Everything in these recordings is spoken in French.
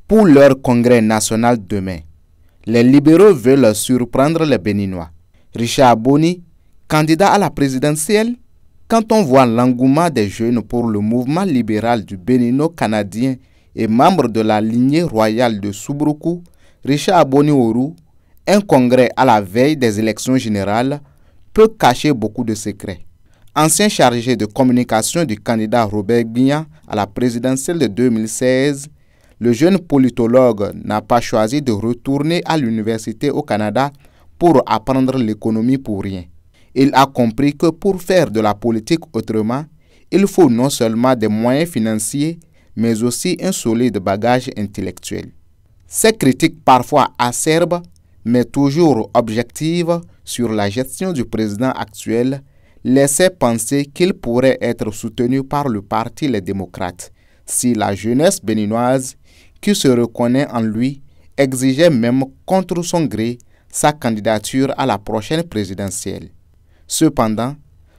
Pour leur congrès national demain, les libéraux veulent surprendre les Béninois. Richard Boni, candidat à la présidentielle? Quand on voit l'engouement des jeunes pour le mouvement libéral du Bénino-Canadien et membre de la lignée royale de Subruku, Richard Boni Oru, un congrès à la veille des élections générales peut cacher beaucoup de secrets. Ancien chargé de communication du candidat Robert Guignan à la présidentielle de 2016, le jeune politologue n'a pas choisi de retourner à l'université au Canada pour apprendre l'économie pour rien. Il a compris que pour faire de la politique autrement, il faut non seulement des moyens financiers, mais aussi un solide bagage intellectuel. Ces critiques parfois acerbes, mais toujours objectives sur la gestion du président actuel, laissaient penser qu'il pourrait être soutenu par le Parti Les Démocrates, si la jeunesse béninoise, qui se reconnaît en lui, exigeait même contre son gré sa candidature à la prochaine présidentielle. Cependant,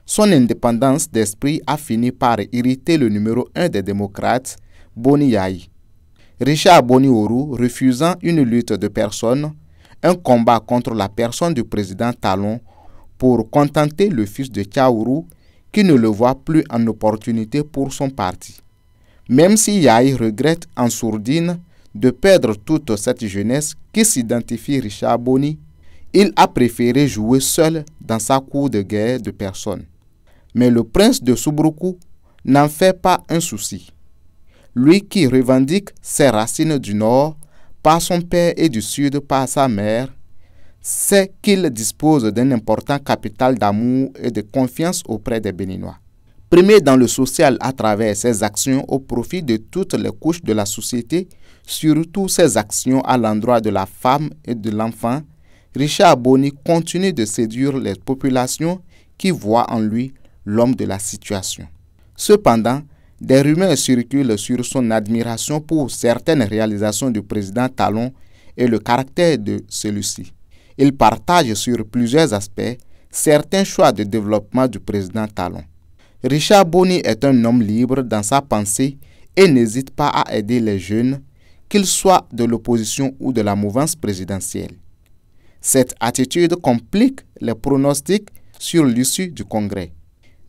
son indépendance d'esprit a fini par irriter le numéro 1 des démocrates, Boni Yayi. Richard Boni Oru, refusant une lutte de personnes, un combat contre la personne du président Talon pour contenter le fils de Kaourou qui ne le voit plus en opportunité pour son parti. Même si Yayi regrette en sourdine de perdre toute cette jeunesse qui s'identifie Richard Boni, il a préféré jouer seul dans sa cour de guerre de personnes. Mais le prince de Subruku n'en fait pas un souci. Lui qui revendique ses racines du nord par son père et du sud par sa mère, sait qu'il dispose d'un important capital d'amour et de confiance auprès des Béninois. Primé dans le social à travers ses actions au profit de toutes les couches de la société, surtout ses actions à l'endroit de la femme et de l'enfant, Richard Boni continue de séduire les populations qui voient en lui l'homme de la situation. Cependant, des rumeurs circulent sur son admiration pour certaines réalisations du président Talon et le caractère de celui-ci. Il partage sur plusieurs aspects certains choix de développement du président Talon. Richard Boni est un homme libre dans sa pensée et n'hésite pas à aider les jeunes, qu'ils soient de l'opposition ou de la mouvance présidentielle. Cette attitude complique les pronostics sur l'issue du congrès.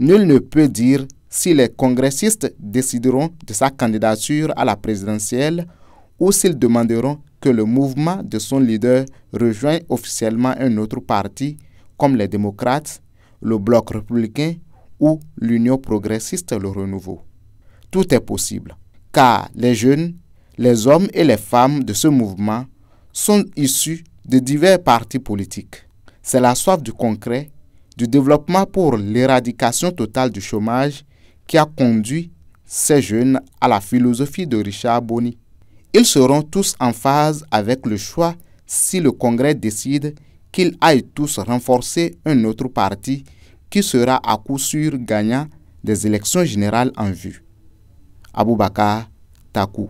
Nul ne peut dire si les congressistes décideront de sa candidature à la présidentielle ou s'ils demanderont que le mouvement de son leader rejoigne officiellement un autre parti comme les démocrates, le Bloc républicain ou l'Union progressiste Le Renouveau. Tout est possible, car les jeunes, les hommes et les femmes de ce mouvement sont issus de divers partis politiques. C'est la soif du concret, du développement pour l'éradication totale du chômage qui a conduit ces jeunes à la philosophie de Richard Boni. Ils seront tous en phase avec le choix si le Congrès décide qu'ils aillent tous renforcer un autre parti qui sera à coup sûr gagnant des élections générales en vue. Aboubakar Takou.